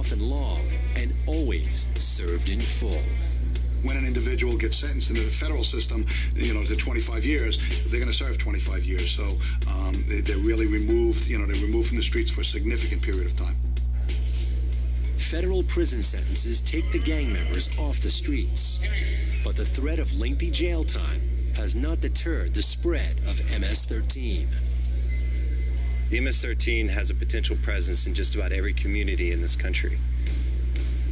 often long and always served in full. When an individual gets sentenced into the federal system, to 25 years, they're going to serve 25 years. So they're really removed, they're removed from the streets for a significant period of time. Federal prison sentences take the gang members off the streets, but the threat of lengthy jail time has not deterred the spread of MS-13. The MS-13 has a potential presence in just about every community in this country.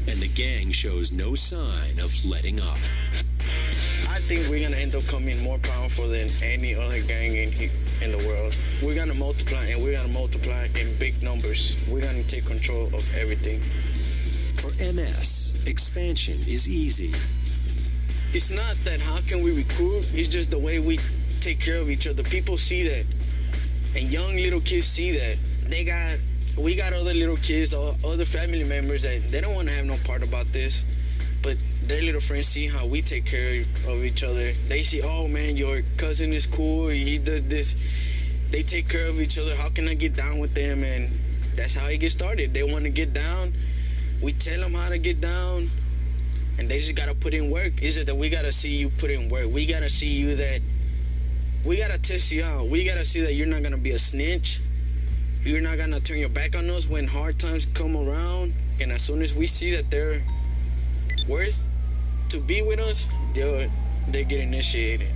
And the gang shows no sign of letting up. I think we're going to end up coming more powerful than any other gang in the world. We're going to multiply, and we're going to multiply in big numbers. We're going to take control of everything. For MS, expansion is easy. It's not that how can we recruit, it's just the way we take care of each other. People see that, and young little kids see that. We got other little kids or other family members that they don't want to have no part about this, but their little friends see how we take care of each other. They see, oh man, your cousin is cool, he did this. They take care of each other. How can I get down with them? And that's how it gets started. They want to get down. We tell them how to get down, and they just got to put in work. It's just that we got to see you put in work. We got to see you that, we got to test you out. We got to see that you're not going to be a snitch. You're not going to turn your back on us when hard times come around. And as soon as we see that they're worth to be with us, they get initiated.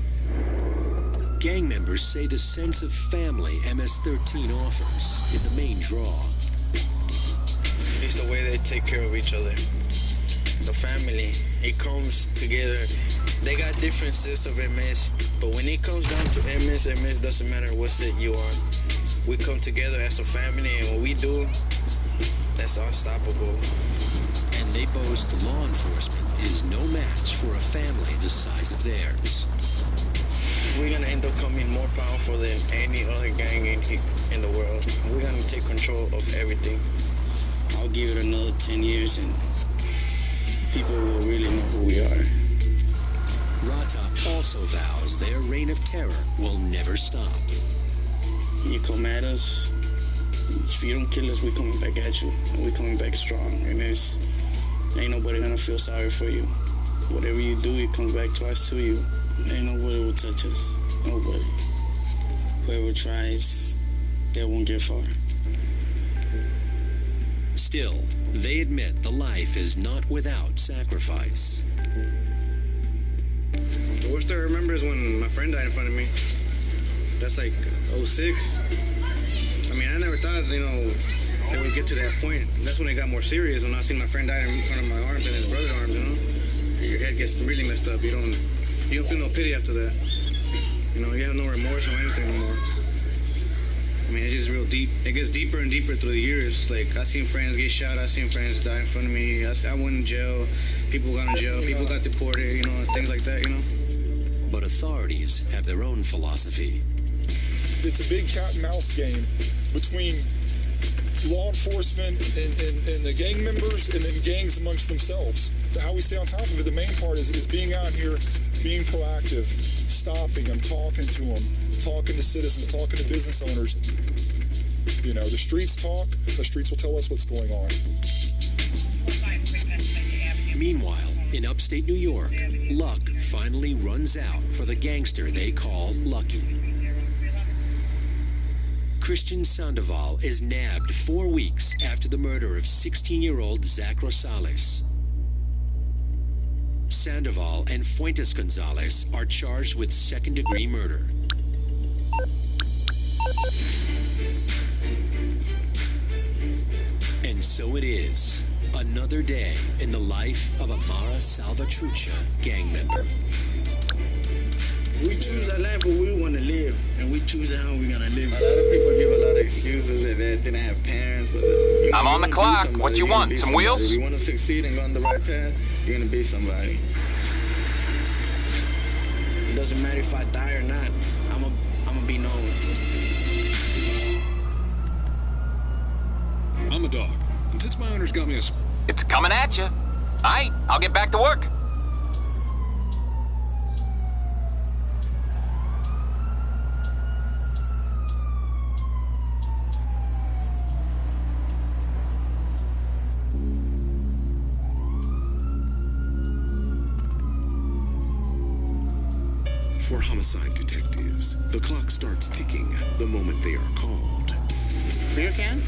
Gang members say the sense of family MS-13 offers is the main draw. It's the way they take care of each other. The family, it comes together. They got different sets of MS, but when it comes down to MS doesn't matter what set you on. We come together as a family, and what we do, that's unstoppable. And they boast law enforcement is no match for a family the size of theirs. We're going to end up coming more powerful than any other gang in the world. We're going to take control of everything. I'll give it another 10 years, and people will really know who we are. Rata also vows their reign of terror will never stop. You come at us, if you don't kill us, we're coming back at you, and we're coming back strong, and ain't nobody gonna feel sorry for you. Whatever you do, it comes back twice to you. Ain't nobody will touch us, nobody. Whoever tries, they won't get far. Still, they admit the life is not without sacrifice. The worst I remember is when my friend died in front of me. That's like 06. I mean, I never thought, that we'd get to that point. That's when it got more serious, when I seen my friend die in front of my arms and his brother's arms, Your head gets really messed up. You don't feel no pity after that. You have no remorse or anything anymore. I mean, it's just real deep. It gets deeper and deeper through the years. Like, I seen friends get shot. I seen friends die in front of me. I went in jail. People got in jail. People got deported, things like that, But authorities have their own philosophy. It's a big cat and mouse game between law enforcement and the gang members, and then gangs amongst themselves. How we stay on top of it, the main part is being out here, being proactive, stopping them, talking to them, talking to citizens, talking to business owners. The streets talk, the streets will tell us what's going on. Meanwhile, in upstate New York, luck finally runs out for the gangster they call Lucky. Christian Sandoval is nabbed 4 weeks after the murder of 16-year-old Zach Rosales. Sandoval and Fuentes Gonzalez are charged with second-degree murder. And so it is, another day in the life of Amara Salvatrucha gang member. We choose our life where we want to live, and we choose how we're going to live. A lot of people give a lot of excuses that they didn't have parents, but I'm on the clock. What you want? Some wheels? If you want to succeed and go on the right path, you're going to be somebody. It doesn't matter if I die or not. I'm gonna be known. I'm a dog, and since my owner's got me a... It's coming at you. All right, I'll get back to work. For homicide detectives, the clock starts ticking the moment they are called. Beer can?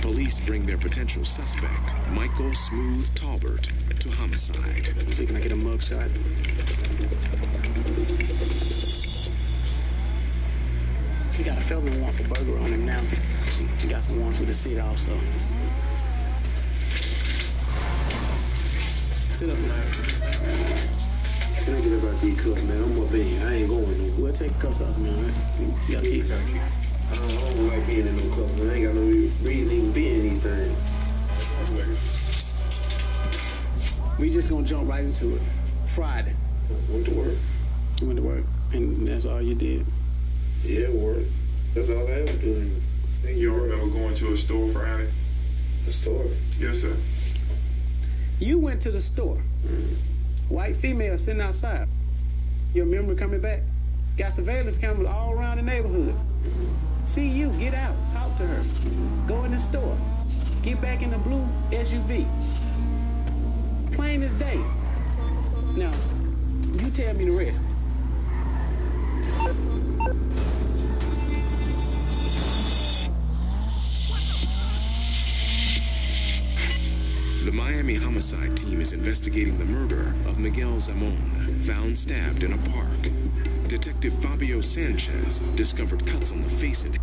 Police bring their potential suspect, Michael Smooth Talbert, to homicide. See, can I get a mugshot? He got a felony warrant for burglary on him now. He got some warrants with the city also. Sit up, man. Can I get about these cuffs, man? I'm up in here. I ain't going nowhere. We'll take the cuffs off, man. You gotta keep it. I don't like being in no cuffs, man. I ain't got no reason to even be in these things. We just gonna jump right into it. Friday. Went to work. You went to work, and that's all you did? Yeah, work. That's all I ever do. You don't remember going to a store Friday? A store? Yes, sir. You went to the store. White female sitting outside. You remember coming back? Got surveillance cameras all around the neighborhood. See you, get out, talk to her. Go in the store. Get back in the blue SUV. Plain as day. Now, you tell me the rest. The Miami homicide team is investigating the murder of Miguel Zamon, found stabbed in a park. Detective Fabio Sanchez discovered cuts on the face and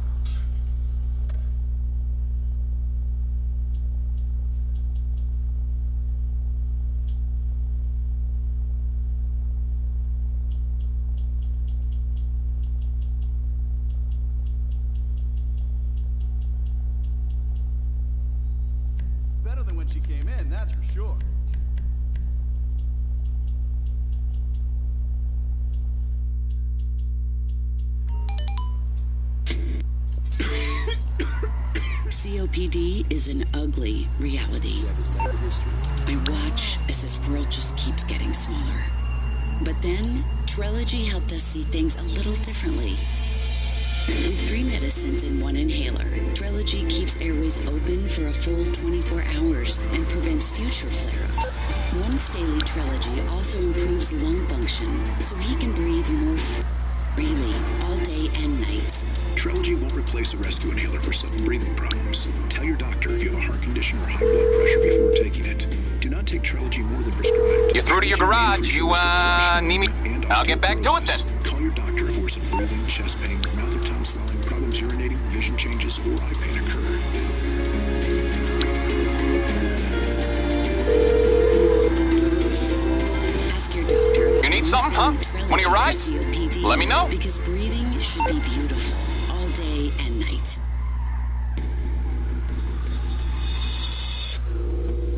better than when she came in, that's for sure. COPD is an ugly reality. I watch as this world just keeps getting smaller. But then, Trelegy helped us see things a little differently. With 3 medicines in 1 inhaler, Trelegy keeps airways open for a full 24 hours and prevents future flare-ups. Once daily Trelegy also improves lung function, so he can breathe more freely all day and night. Trelegy won't replace a rescue inhaler for sudden breathing problems. Tell your doctor if you have a heart condition or high blood pressure before taking it. Do not take Trelegy more than prescribed. You're through to your garage. You, need me? I'll get back to it then. Call your doctor if worsened breathing, chest pain, mouth or tongue swelling, problems urinating, vision changes, or eye pain occur. Ask your doctor about You need something, huh? Want your ride? Let me know. Because breathing should be beautiful all day and night.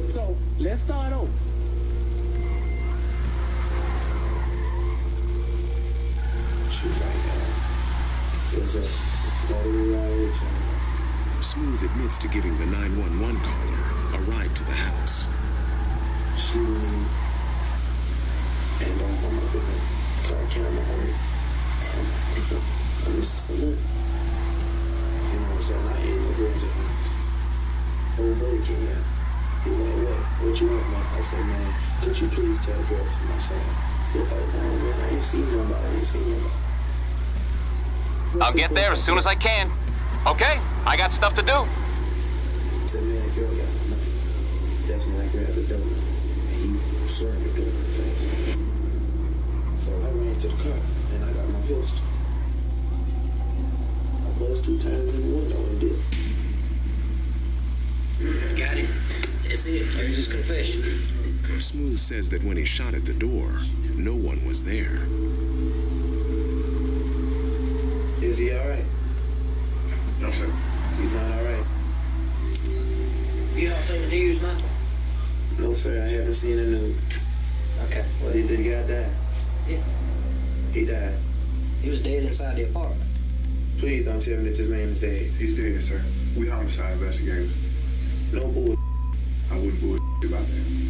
So, let's start over. She's like, what's up? Smooth admits to giving the 911 caller a ride to the house. She and I'm up in the car camera on it. I'm just salute. You know what I'm saying? I ain't no going to the house. Old Burger King, yeah. He was like, what you want, man? I said, man, could you please tell the girl to my side? He was like, no, man, I ain't seen nobody. I'll get there as soon as I can. Okay, I got stuff to do. I said, man, that girl got my money. That's when I grabbed the dough. And he slammed the door in the face. So I ran to the car, and I got my pistol. I buzzed 2 times in the window and did. Got it. That's it. There's his confession. Smooth says that when he shot at the door, no one was there. Is he all right? No, sir. He's not all right. You not seen the news, nothing? No, sir. I haven't seen the news. Okay. Well, Did the guy die? Yeah. He died. He was dead inside the apartment. Please don't tell me that this man is dead. He's dead, sir. We homicide investigators. No bull. I wouldn't bull about that.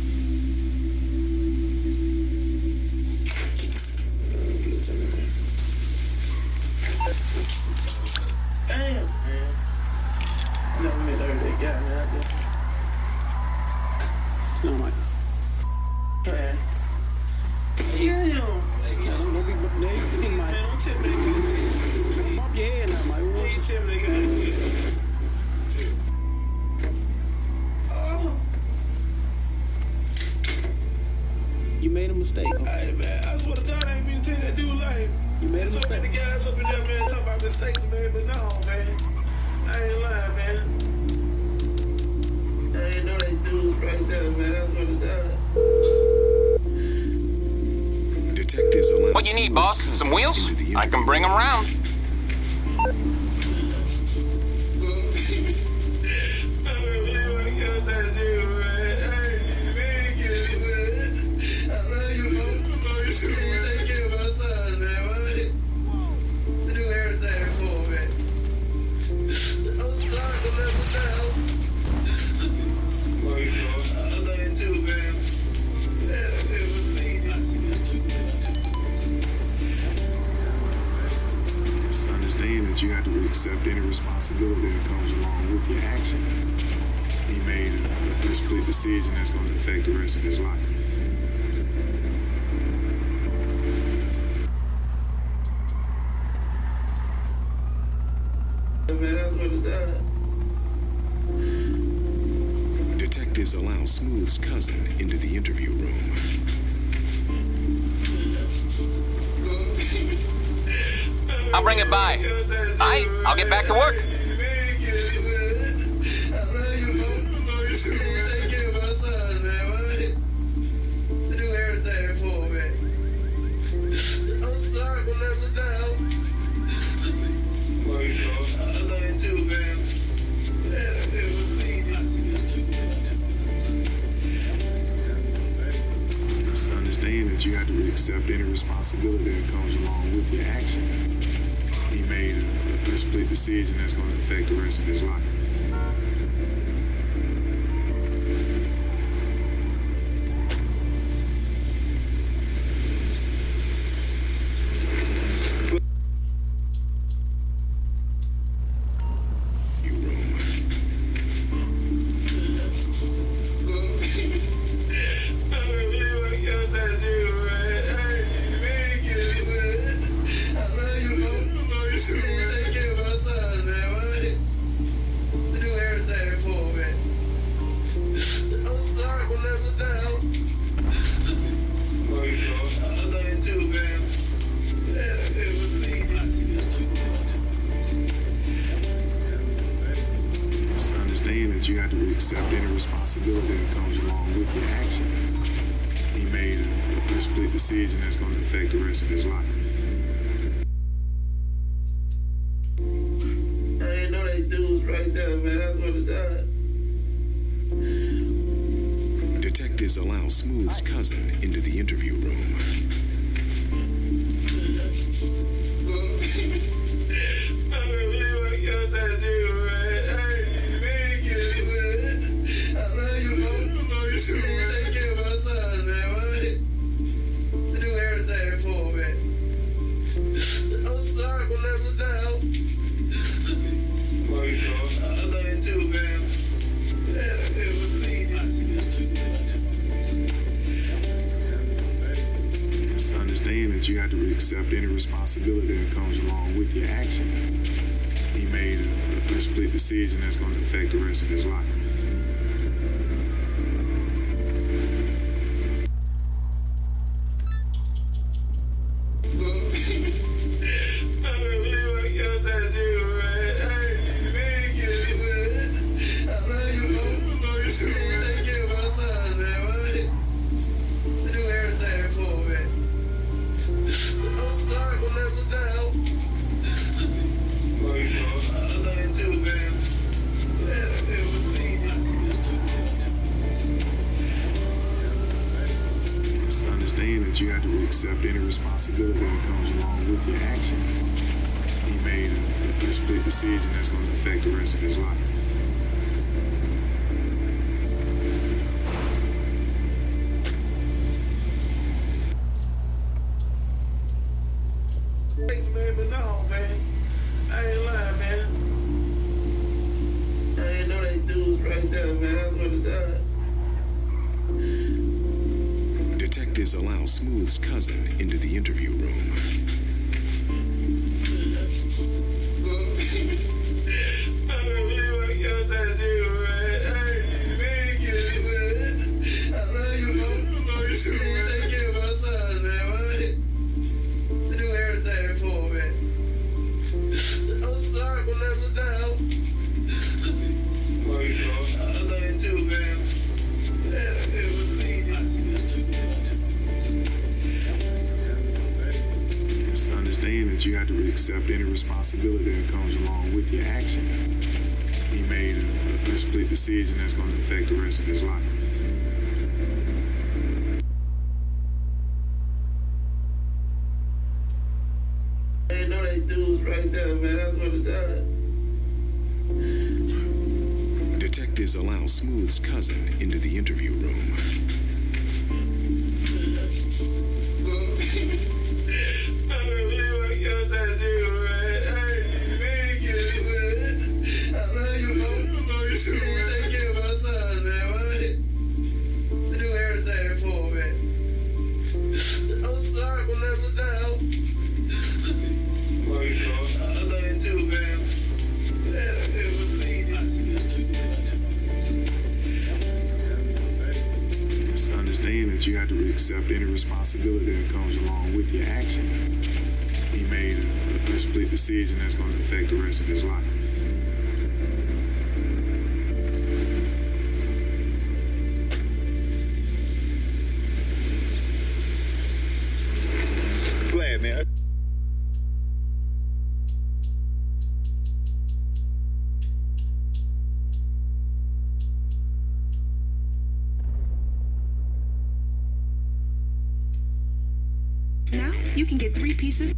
Damn, man. I never met every guy, man, out there. No, Mike. Man. Damn. Don't be man, Man, don't tell me that. don't bump your head now, Mike. Don't tell me that. You made a mistake. Okay? Hey, man, I swear to God, I ain't mean to tell that dude like. You made a So mistake. many guys up in there, man, talking about mistakes, man, but no, man. I ain't lying, man. I ain't know they dudes right there, man. I swear to God. Detectives allow What you need, boss? Some wheels? I can bring them around. Take care of my son, man. What? Do everything for me. I'm sorry to let me down. I love you too, man. Just understand that you have to accept any responsibility that comes along with your action. He made a split decision that's going to affect the rest of his life. Detectives allow Smooth's cousin into the interview room. I'll bring it by. I'll get back to work. Take care of my son, man. What? Do everything for me. I'm sorry for letting me down. I love you too, man. Just understand that you have to accept any responsibility that comes along with your action. He made a split decision that's going to affect the rest of his life. Take care of my son, man. What? Do everything for me. I'm sorry for letting me down. I love you too, man. Just understand that you have to accept any responsibility that comes along with your action. He made a split decision that's going to affect the rest of his life. I ain't know they dudes right there, man. I swear to God. Detectives allow Smooth's cousin into the interview room. Take care of my son, man. What? Do everything for me. I'm sorry for letting me down. I love you too, man. Just understand that you have to accept any responsibility that comes along with your action. He made a split decision that's going to affect the rest of his life. Take care of my son, man. What? Do everything for me. I'm sorry for letting me down. I love you too, man. Just understand that you have to accept any responsibility that comes along with your action. He made a split decision that's going to affect the rest of his life. Thanks, man, but no, man. I ain't lying, man. I ain't know they dudes right there, man. That's what it does. Detectives allow Smooth's cousin into the interview room. Take care of my son, man. What? Do everything for me. I'm sorry for letting me down. I love you too, man. Just understand that you have to accept any responsibility that comes along with your actions. He made a split decision that's going to affect the rest of his life. I ain't know they dudes right there, man. That's what it does. Detectives allow Smooth's cousin into the interview room. Take care of my son, man. What? Do everything for me. I'm sorry for letting me down. I love you too, man. Just understand that you have to accept any responsibility that comes along with your actions. He made a split decision that's going to affect the rest of his life. Glad, man. Now you can get 3 pieces.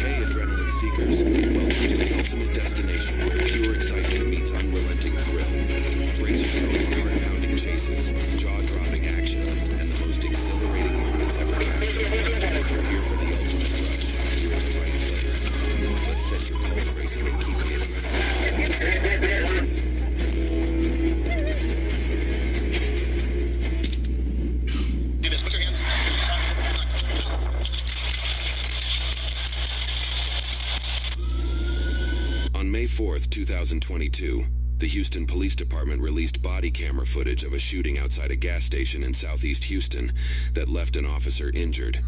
Hey, adrenaline seekers. Welcome to the ultimate destination where pure excitement meets unrelenting thrill. Brace yourselves for heart-pounding chases, jaw-dropping action, and the most exhilarating moments ever captured. If you're here for the ultimate rush, you're in the right place. Let's set your pulse racing and keep the adrenaline. Do this. Put your hands. On May 4th, 2022, the Houston Police Department released body camera footage of a shooting outside a gas station in southeast Houston that left an officer injured.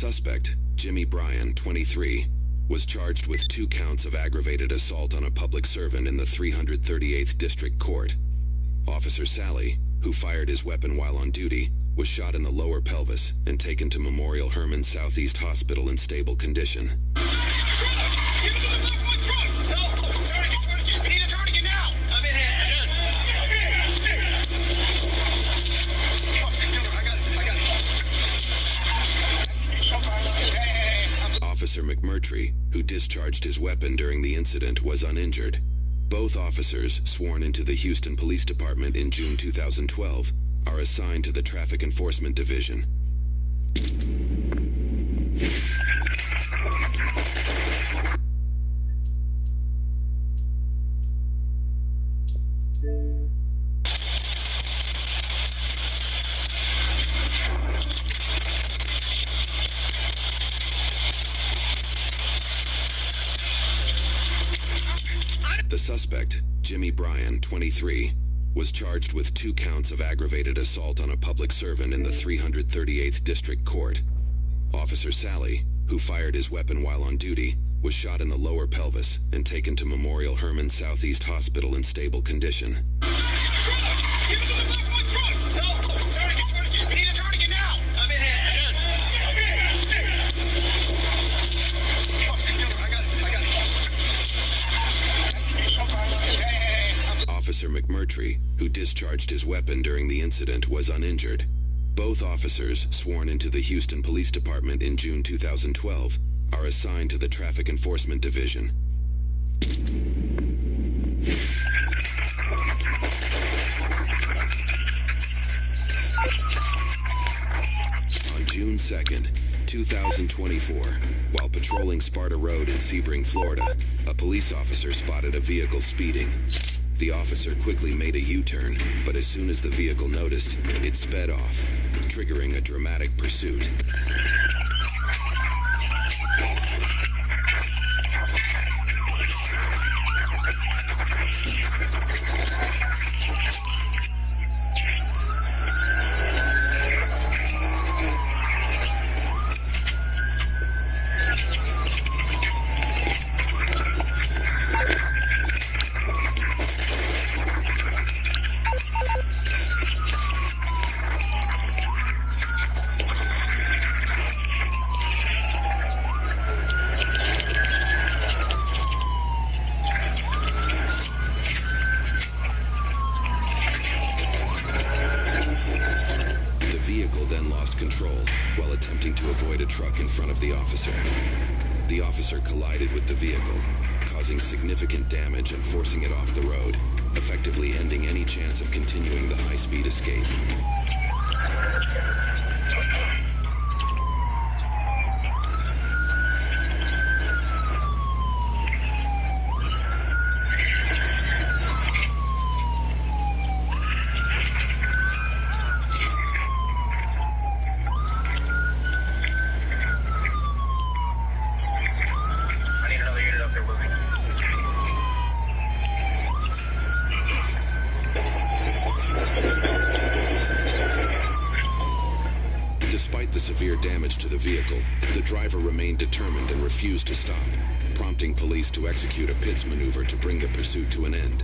suspect, Jimmy Bryan, 23, was charged with 2 counts of aggravated assault on a public servant in the 338th District Court. Officer Sally, who fired his weapon while on duty, was shot in the lower pelvis and taken to Memorial Hermann Southeast Hospital in stable condition. Officer McMurtry, who discharged his weapon during the incident, was uninjured. Both officers, sworn into the Houston Police Department in June 2012, are assigned to the Traffic Enforcement Division. The suspect, Jimmy Bryan, 23, was charged with 2 counts of aggravated assault on a public servant in the 338th District Court. Officer Sally, who fired his weapon while on duty, was shot in the lower pelvis and taken to Memorial Hermann Southeast Hospital in stable condition. Officer McMurtry, who discharged his weapon during the incident, was uninjured. Both officers, sworn into the Houston Police Department in June 2012, are assigned to the Traffic Enforcement Division. On June 2nd, 2024, while patrolling Sparta Road in Sebring, Florida, a police officer spotted a vehicle speeding. The officer quickly made a U-turn, but as soon as the vehicle noticed, it sped off, triggering a dramatic pursuit. While attempting to avoid a truck in front of the officer. The officer collided with the vehicle, causing significant damage and forcing it off the road, effectively ending any chance of continuing the high-speed escape. Despite the severe damage to the vehicle, the driver remained determined and refused to stop, prompting police to execute a pits maneuver to bring the pursuit to an end.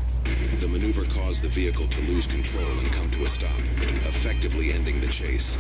The maneuver caused the vehicle to lose control and come to a stop, effectively ending the chase.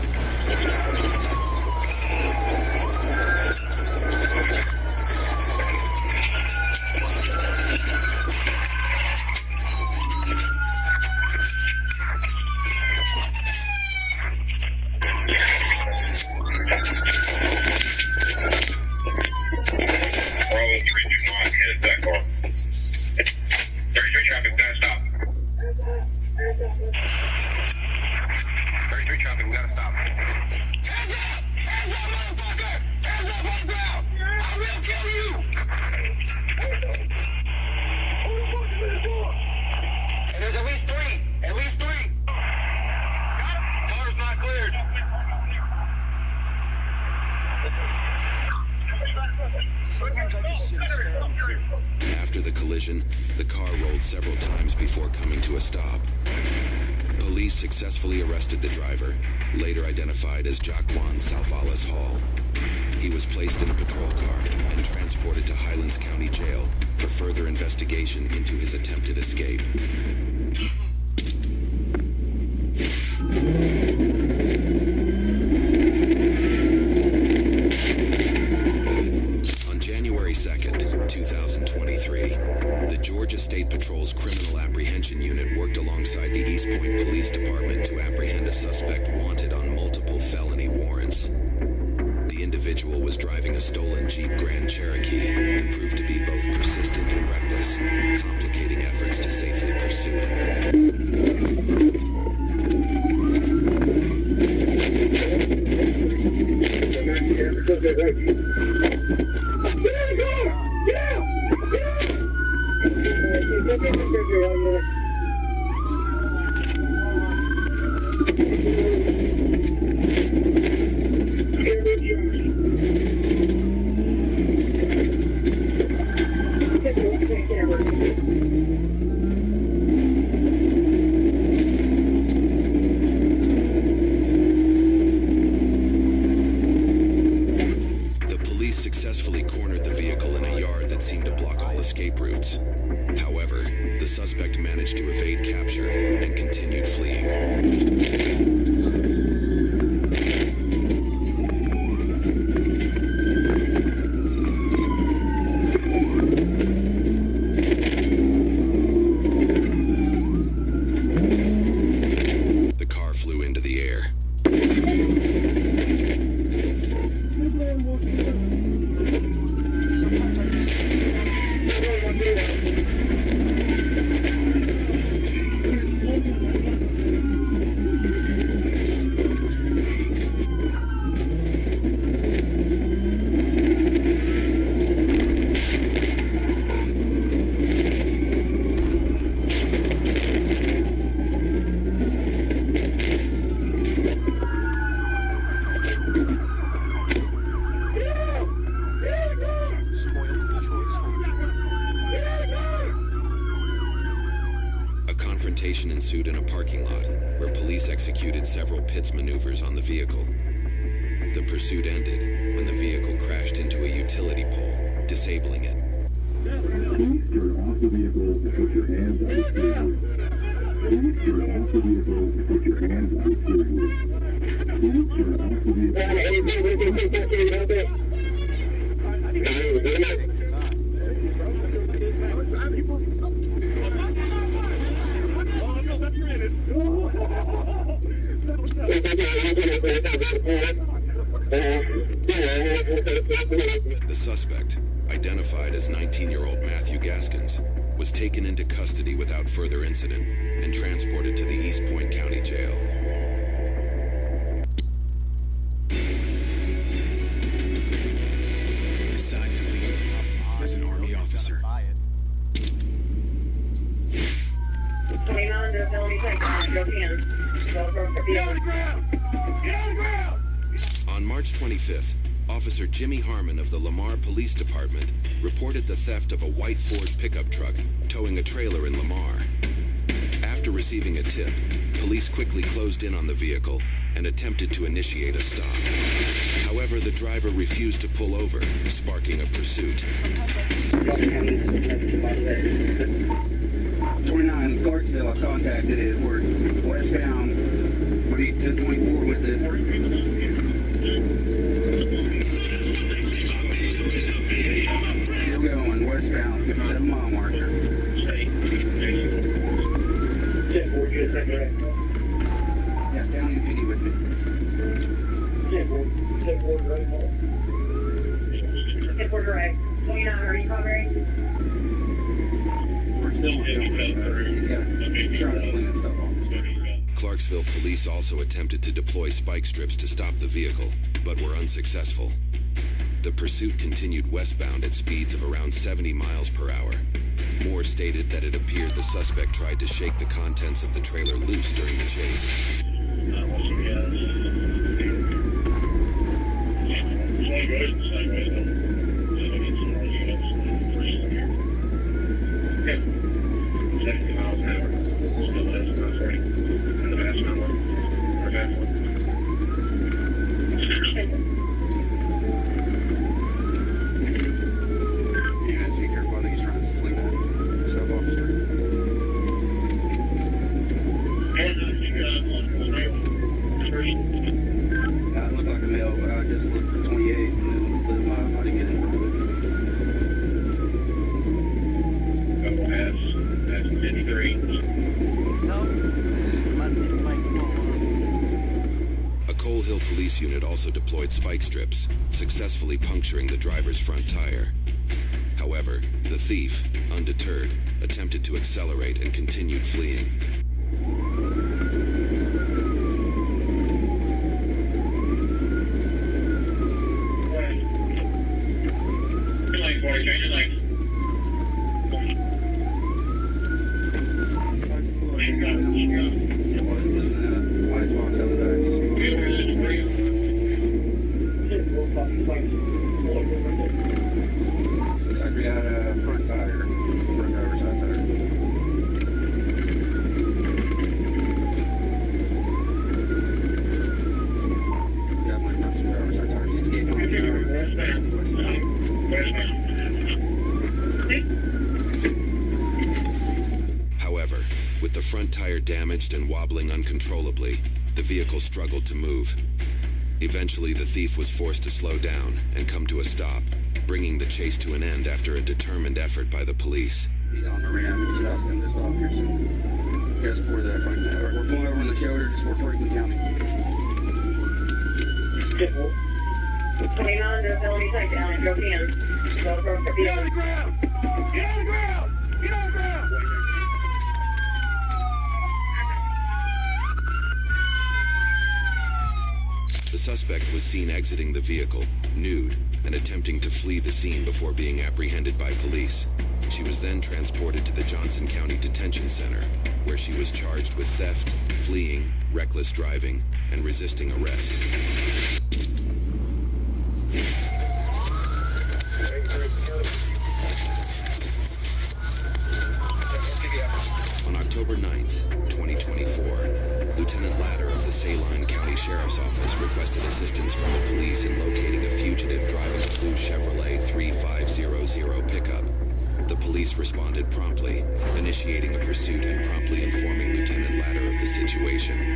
After the collision, the car rolled several times before coming to a stop. Police successfully arrested the driver, later identified as Jaquan Salvalas Hall. He was placed in a patrol car and transported to Highlands County Jail for further investigation into his attempted escape. On January 2nd, 2023, the Georgia State Patrol's Criminal Apprehension Unit worked alongside the East Point Police Department to apprehend a suspect wanted on multiple felony warrants. The individual was driving a stolen Jeep Grand Cherokee and proved to be both persistent and reckless, complicating efforts to safely pursue him. Successfully cornered the vehicle in a yard that seemed to block all escape routes. However, the suspect managed to evade capture and continued fleeing. The car flew into the air. Confrontation ensued in a parking lot, where police executed several pits maneuvers on the vehicle. The pursuit ended when the vehicle crashed into a utility pole, disabling it. Please turn off the vehicle and put your hands on the steering wheel. Please turn off the vehicle and put your hands on the steering wheel. Please turn off the The suspect, identified as 19-year-old Matthew Gaskins, was taken into custody without further incident and transported to the East Point County Jail. Decide to lead as an Army officer. On March 25th, Officer Jimmy Harmon of the Lamar Police Department reported the theft of a white Ford pickup truck towing a trailer in Lamar. After receiving a tip, police quickly closed in on the vehicle and attempted to initiate a stop. However, the driver refused to pull over, sparking a pursuit. 29 Clarksville, I contacted it. We're westbound. What are you, 1024 with it? Still going westbound, 7 mile marker. Yeah, down in Penny with me. Clarksville police also attempted to deploy spike strips to stop the vehicle, but were unsuccessful. The pursuit continued westbound at speeds of around 70 miles per hour. Moore stated that it appeared the suspect tried to shake the contents of the trailer loose during the chase. I look like a male, but I just look 28 and then live my body get in. That's 53. A Coal Hill police unit also deployed spike strips, successfully puncturing the driver's front tire. However, the thief, undeterred, attempted to accelerate and continued fleeing. Looks like we got a front tire, front driver's side tire. Yeah, my front driver's side tire, 68 miles an hour. However, with the front tire damaged and wobbling uncontrollably, the vehicle struggled to move. Eventually, the thief was forced to slow down and come to a stop, bringing the chase to an end after a determined effort by the police. He's on the ram, we stopped him to stop here soon. Just for the Franklin. We're pulling over on the shoulder just for Franklin County. 29, there's felony takedown and drove in. Get on the ground! Get on the ground! Get on the ground! The suspect was seen exiting the vehicle, nude, and attempting to flee the scene before being apprehended by police. She was then transported to the Johnson County Detention Center, where she was charged with theft, fleeing, reckless driving, and resisting arrest. On October 9th, 2024, Lieutenant Latter of the Saline County Sheriff's Office requested assistance from the police in locating a fugitive driving a blue Chevrolet 3500 pickup. The police responded promptly, initiating a pursuit and promptly informing Lieutenant Latter of the situation.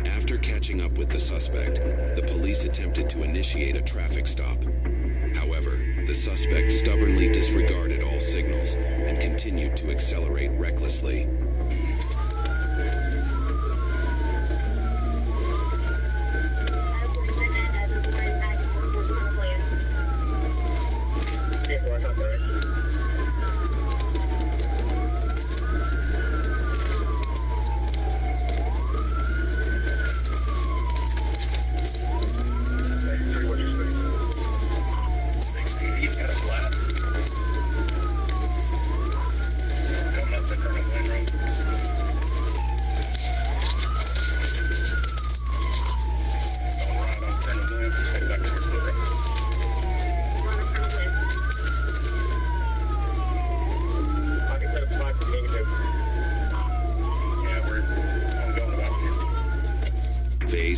After catching up with the suspect, the police attempted to initiate a traffic stop. However, the suspect stubbornly disregarded all signals and continued to accelerate recklessly.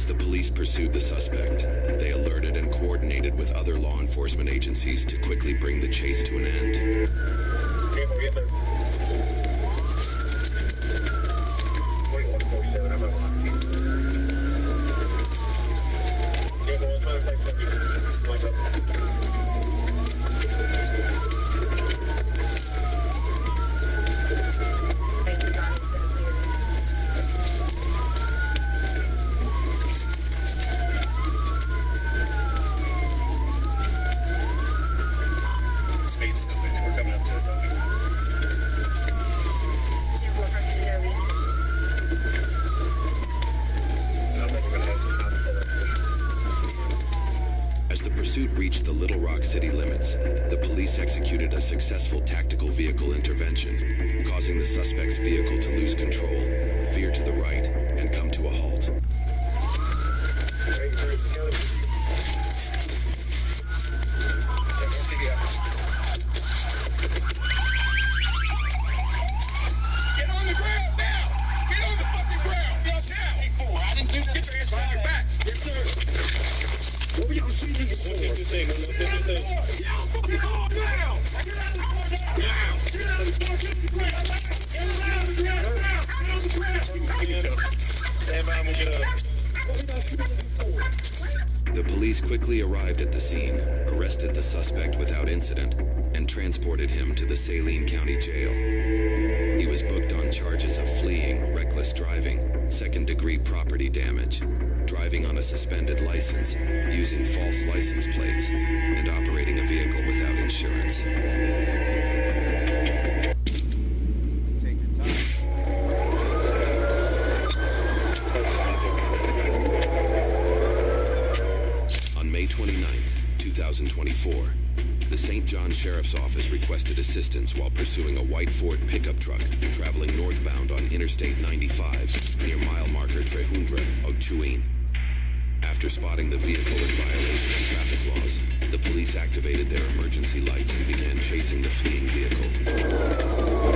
The police pursued the suspect. They alerted and coordinated with other law enforcement agencies to quickly bring the chase to an end. pursuit reached the Little Rock city limits, the police executed a successful tactical vehicle intervention, causing the suspect's vehicle to lose control, veer to the right, and come to a halt. The police quickly arrived at the scene, arrested the suspect without incident, and transported him to the Saline County Jail. He was booked on charges of fleeing, reckless driving, second-degree property damage, driving on a suspended license, using false license plates, and operating a vehicle without insurance. On May 29th, 2024, the St. John Sheriff's Office requested assistance while pursuing a white Ford pickup truck traveling northbound on Interstate 95 near mile marker Trejundra, Ogchuin. After spotting the vehicle in violation of traffic laws, the police activated their emergency lights and began chasing the fleeing vehicle.